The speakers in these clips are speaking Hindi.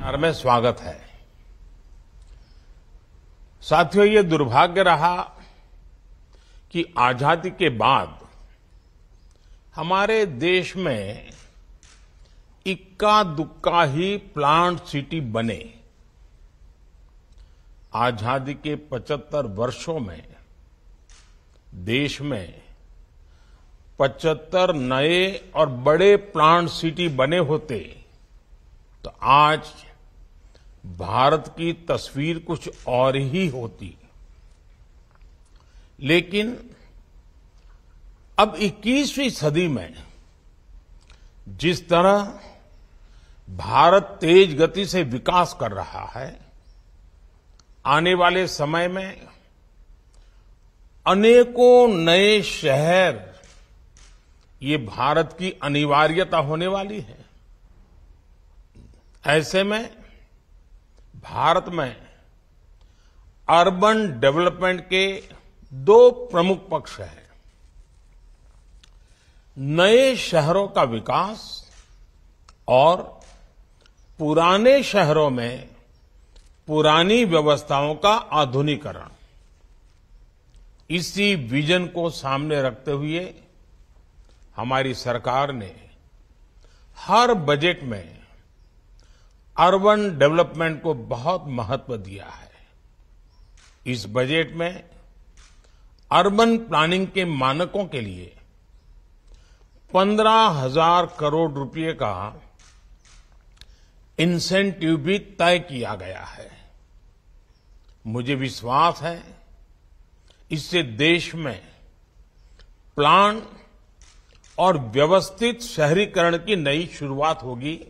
वेबिनार में स्वागत है। साथियों, ये दुर्भाग्य रहा कि आजादी के बाद हमारे देश में इक्का दुक्का ही प्लांट सिटी बने। आजादी के 75 वर्षों में देश में 75 नए और बड़े प्लांट सिटी बने होते तो आज भारत की तस्वीर कुछ और ही होती। लेकिन अब 21वीं सदी में जिस तरह भारत तेज गति से विकास कर रहा है, आने वाले समय में अनेकों नए शहर ये भारत की अनिवार्यता होने वाली है। ऐसे में भारत में अर्बन डेवलपमेंट के दो प्रमुख पक्ष हैं। नए शहरों का विकास और पुराने शहरों में पुरानी व्यवस्थाओं का आधुनिकीकरण। इसी विजन को सामने रखते हुए हमारी सरकार ने हर बजट में अर्बन डेवलपमेंट को बहुत महत्व दिया है। इस बजट में अर्बन प्लानिंग के मानकों के लिए 15,000 करोड़ रुपए का इंसेंटिव भी तय किया गया है। मुझे विश्वास है इससे देश में प्लान और व्यवस्थित शहरीकरण की नई शुरुआत होगी,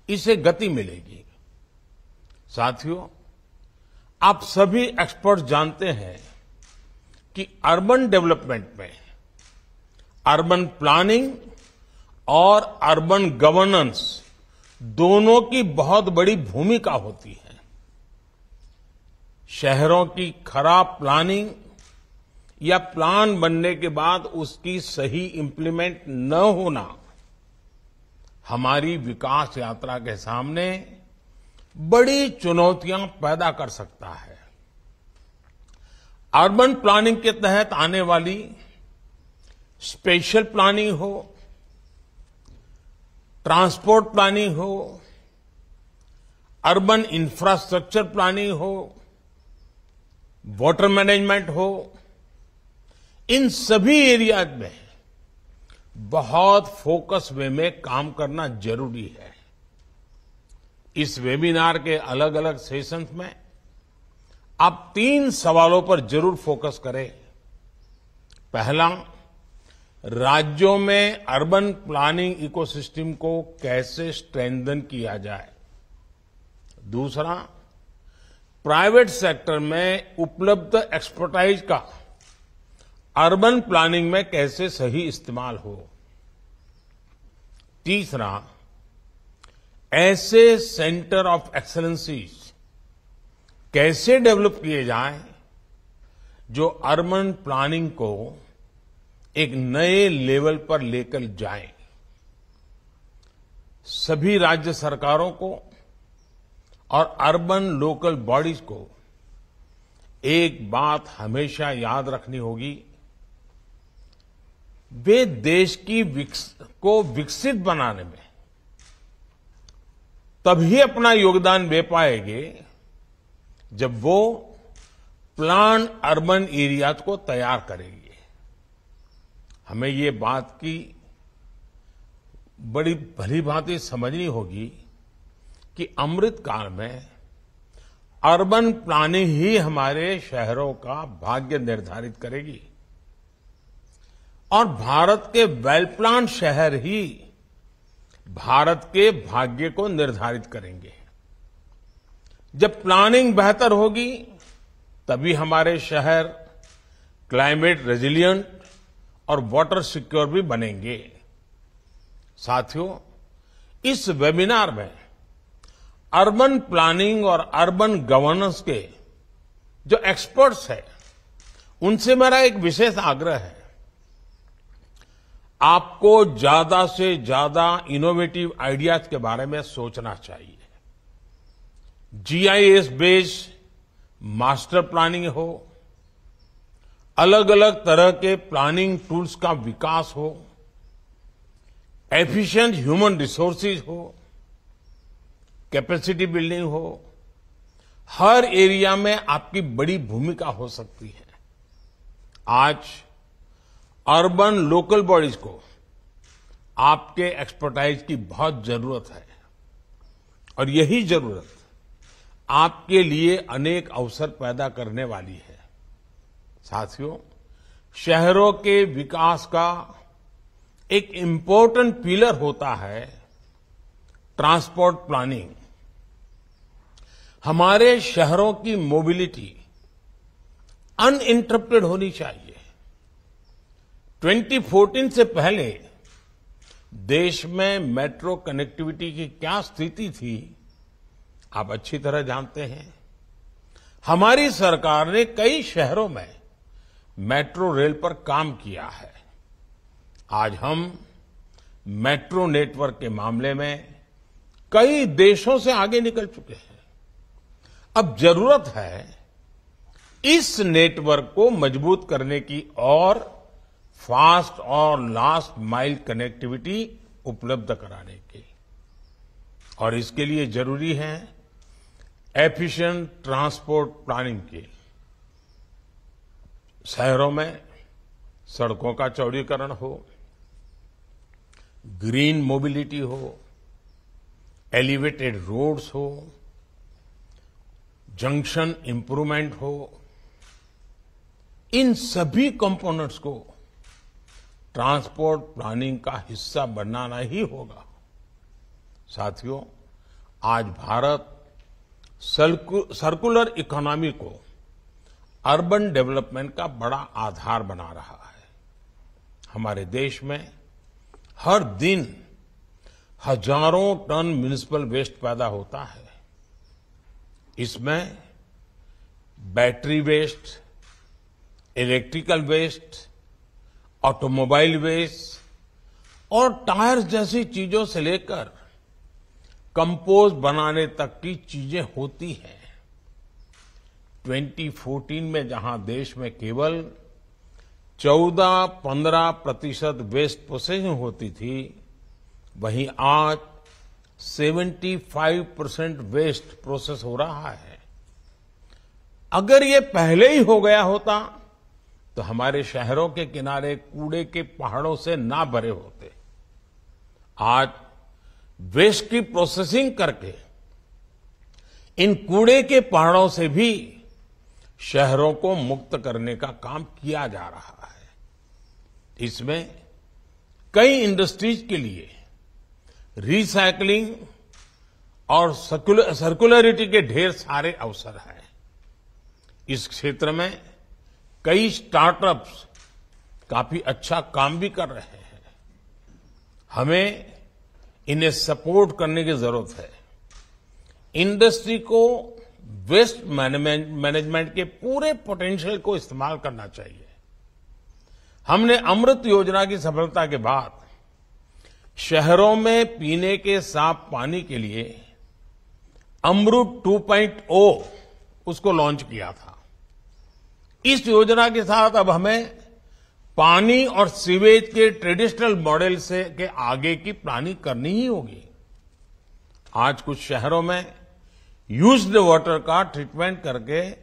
इसे गति मिलेगी। साथियों, आप सभी एक्सपर्ट जानते हैं कि अर्बन डेवलपमेंट में अर्बन प्लानिंग और अर्बन गवर्नेंस दोनों की बहुत बड़ी भूमिका होती है। शहरों की खराब प्लानिंग या प्लान बनने के बाद उसकी सही इंप्लीमेंट न होना हमारी विकास यात्रा के सामने बड़ी चुनौतियां पैदा कर सकता है। अर्बन प्लानिंग के तहत आने वाली स्पेशल प्लानिंग हो, ट्रांसपोर्ट प्लानिंग हो, अर्बन इंफ्रास्ट्रक्चर प्लानिंग हो, वाटर मैनेजमेंट हो, इन सभी एरियाज में बहुत फोकस वे में काम करना जरूरी है। इस वेबिनार के अलग अलग सेशंस में आप 3 सवालों पर जरूर फोकस करें। पहला, राज्यों में अर्बन प्लानिंग इकोसिस्टम को कैसे स्ट्रेंथन किया जाए। दूसरा, प्राइवेट सेक्टर में उपलब्ध एक्सपर्टाइज का अर्बन प्लानिंग में कैसे सही इस्तेमाल हो। तीसरा, ऐसे सेंटर ऑफ एक्सीलेंसीज कैसे डेवलप किए जाएं जो अर्बन प्लानिंग को एक नए लेवल पर लेकर जाएं। सभी राज्य सरकारों को और अर्बन लोकल बॉडीज को एक बात हमेशा याद रखनी होगी, वे देश की को विकसित बनाने में तभी अपना योगदान दे पाएंगे जब वो प्लान अर्बन एरियाज को तैयार करेंगे। हमें ये बात की बड़ी भली भांति समझनी होगी कि अमृत काल में अर्बन प्लानिंग ही हमारे शहरों का भाग्य निर्धारित करेगी और भारत के वेल प्लान शहर ही भारत के भाग्य को निर्धारित करेंगे। जब प्लानिंग बेहतर होगी तभी हमारे शहर क्लाइमेट रेजिलिएंट और वाटर सिक्योर भी बनेंगे। साथियों, इस वेबिनार में अर्बन प्लानिंग और अर्बन गवर्नेंस के जो एक्सपर्ट्स हैं, उनसे मेरा एक विशेष आग्रह है। आपको ज्यादा से ज्यादा इनोवेटिव आइडियाज के बारे में सोचना चाहिए। जीआईएस बेस्ड मास्टर प्लानिंग हो, अलग अलग तरह के प्लानिंग टूल्स का विकास हो, एफिशिएंट ह्यूमन रिसोर्सेज हो, कैपेसिटी बिल्डिंग हो, हर एरिया में आपकी बड़ी भूमिका हो सकती है। आज अर्बन लोकल बॉडीज को आपके एक्सपर्टाइज की बहुत जरूरत है और यही जरूरत आपके लिए अनेक अवसर पैदा करने वाली है। साथियों, शहरों के विकास का एक इम्पोर्टेंट पिलर होता है ट्रांसपोर्ट प्लानिंग। हमारे शहरों की मोबिलिटी अनइंटरप्टेड होनी चाहिए। 2014 से पहले देश में मेट्रो कनेक्टिविटी की क्या स्थिति थी, आप अच्छी तरह जानते हैं। हमारी सरकार ने कई शहरों में मेट्रो रेल पर काम किया है। आज हम मेट्रो नेटवर्क के मामले में कई देशों से आगे निकल चुके हैं। अब जरूरत है इस नेटवर्क को मजबूत करने की और फास्ट और लास्ट माइल कनेक्टिविटी उपलब्ध कराने की, और इसके लिए जरूरी है एफिशिएंट ट्रांसपोर्ट प्लानिंग की। शहरों में सड़कों का चौड़ीकरण हो, ग्रीन मोबिलिटी हो, एलिवेटेड रोड्स हो, जंक्शन इंप्रूवमेंट हो, इन सभी कंपोनेंट्स को ट्रांसपोर्ट प्लानिंग का हिस्सा बनाना ही होगा। साथियों, आज भारत सर्कुलर इकोनॉमी को अर्बन डेवलपमेंट का बड़ा आधार बना रहा है। हमारे देश में हर दिन हजारों टन म्युनिसिपल वेस्ट पैदा होता है। इसमें battery waste, electrical waste, automobile waste और टायर्स जैसी चीजों से लेकर कंपोस्ट बनाने तक की चीजें होती हैं। 2014 में जहां देश में केवल 14-15% वेस्ट प्रोसेसिंग होती थी, वहीं आज 75% वेस्ट प्रोसेस हो रहा है। अगर ये पहले ही हो गया होता तो हमारे शहरों के किनारे कूड़े के पहाड़ों से ना भरे होते। आज वेस्ट की प्रोसेसिंग करके इन कूड़े के पहाड़ों से भी शहरों को मुक्त करने का काम किया जा रहा है। इसमें कई इंडस्ट्रीज के लिए रिसाइकलिंग और सर्कुलरिटी के ढेर सारे अवसर हैं। इस क्षेत्र में कई स्टार्टअप्स काफी अच्छा काम भी कर रहे हैं। हमें इन्हें सपोर्ट करने की जरूरत है। इंडस्ट्री को वेस्ट मैनेजमेंट के पूरे पोटेंशियल को इस्तेमाल करना चाहिए। हमने अमृत योजना की सफलता के बाद शहरों में पीने के साफ पानी के लिए अमृत 2.0 उसको लॉन्च किया था। इस योजना के साथ अब हमें पानी और सीवेज के ट्रेडिशनल मॉडल से के आगे की प्लानिंग करनी ही होगी। आज कुछ शहरों में यूज्ड वाटर का ट्रीटमेंट करके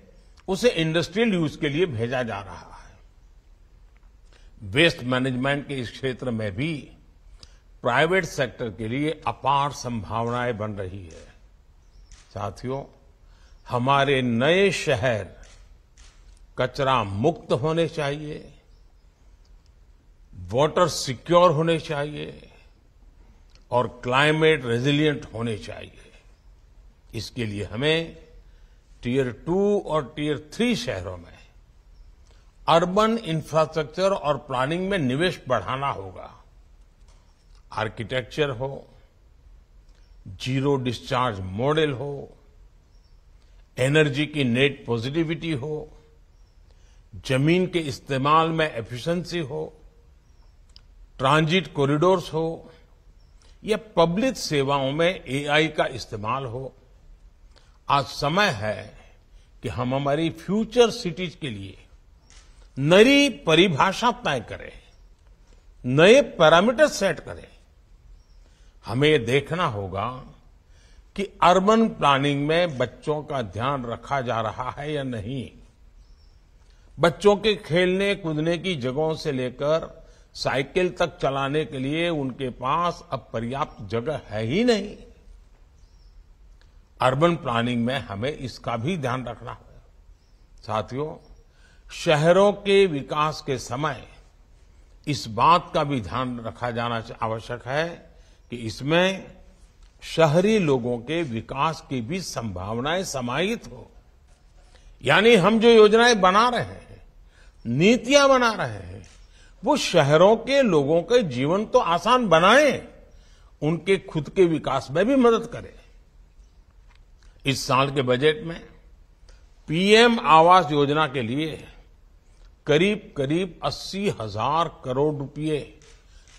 उसे इंडस्ट्रियल यूज के लिए भेजा जा रहा है। वेस्ट मैनेजमेंट के इस क्षेत्र में भी प्राइवेट सेक्टर के लिए अपार संभावनाएं बन रही है। साथियों, हमारे नए शहर कचरा मुक्त होने चाहिए, वाटर सिक्योर होने चाहिए और क्लाइमेट रेजिलिएंट होने चाहिए। इसके लिए हमें टियर 2 और टियर 3 शहरों में अर्बन इंफ्रास्ट्रक्चर और प्लानिंग में निवेश बढ़ाना होगा। आर्किटेक्चर हो, जीरो डिस्चार्ज मॉडल हो, एनर्जी की नेट पॉजिटिविटी हो, जमीन के इस्तेमाल में एफिशिएंसी हो, ट्रांजिट कॉरिडोर्स हो या पब्लिक सेवाओं में एआई का इस्तेमाल हो, आज समय है कि हम हमारी फ्यूचर सिटीज के लिए नई परिभाषा तय करें, नए पैरामीटर सेट करें। हमें ये देखना होगा कि अर्बन प्लानिंग में बच्चों का ध्यान रखा जा रहा है या नहीं। बच्चों के खेलने कूदने की जगहों से लेकर साइकिल तक चलाने के लिए उनके पास अब पर्याप्त जगह है ही नहीं। अर्बन प्लानिंग में हमें इसका भी ध्यान रखना है। साथियों, शहरों के विकास के समय इस बात का भी ध्यान रखा जाना आवश्यक है कि इसमें शहरी लोगों के विकास की भी संभावनाएं समाहित हो। यानी हम जो योजनाएं बना रहे हैं, नीतियां बना रहे हैं, वो शहरों के लोगों के जीवन तो आसान बनाएं, उनके खुद के विकास में भी मदद करें। इस साल के बजट में पीएम आवास योजना के लिए करीब 80,000 करोड़ रुपए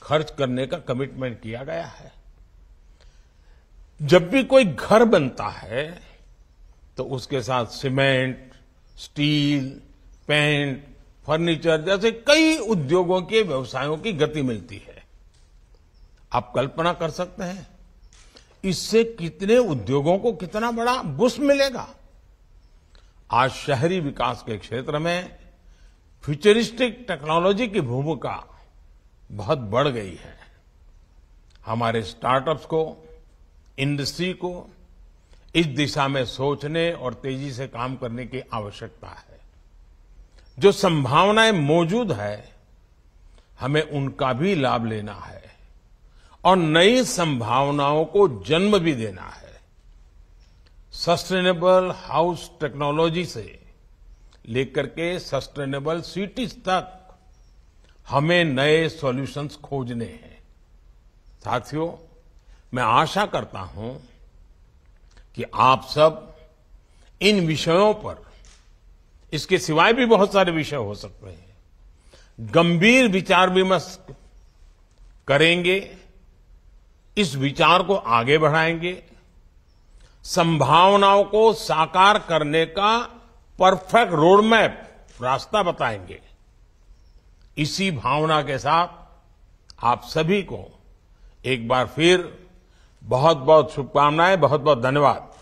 खर्च करने का कमिटमेंट किया गया है। जब भी कोई घर बनता है तो उसके साथ सीमेंट, स्टील, पेंट, फर्नीचर जैसे कई उद्योगों के व्यवसायों की गति मिलती है। आप कल्पना कर सकते हैं इससे कितने उद्योगों को कितना बड़ा बूस्ट मिलेगा। आज शहरी विकास के क्षेत्र में फ्यूचरिस्टिक टेक्नोलॉजी की भूमिका बहुत बढ़ गई है। हमारे स्टार्टअप्स को, इंडस्ट्री को इस दिशा में सोचने और तेजी से काम करने की आवश्यकता है। जो संभावनाएं मौजूद है, हमें उनका भी लाभ लेना है और नई संभावनाओं को जन्म भी देना है। सस्टेनेबल हाउस टेक्नोलॉजी से लेकर के सस्टेनेबल सिटीज तक हमें नए सॉल्यूशंस खोजने हैं। साथियों, मैं आशा करता हूं कि आप सब इन विषयों पर, इसके सिवाय भी बहुत सारे विषय हो सकते हैं, गंभीर विचार विमर्श करेंगे, इस विचार को आगे बढ़ाएंगे, संभावनाओं को साकार करने का परफेक्ट रोड मैप, रास्ता बताएंगे। इसी भावना के साथ आप सभी को एक बार फिर बहुत बहुत शुभकामनाएं, बहुत बहुत धन्यवाद।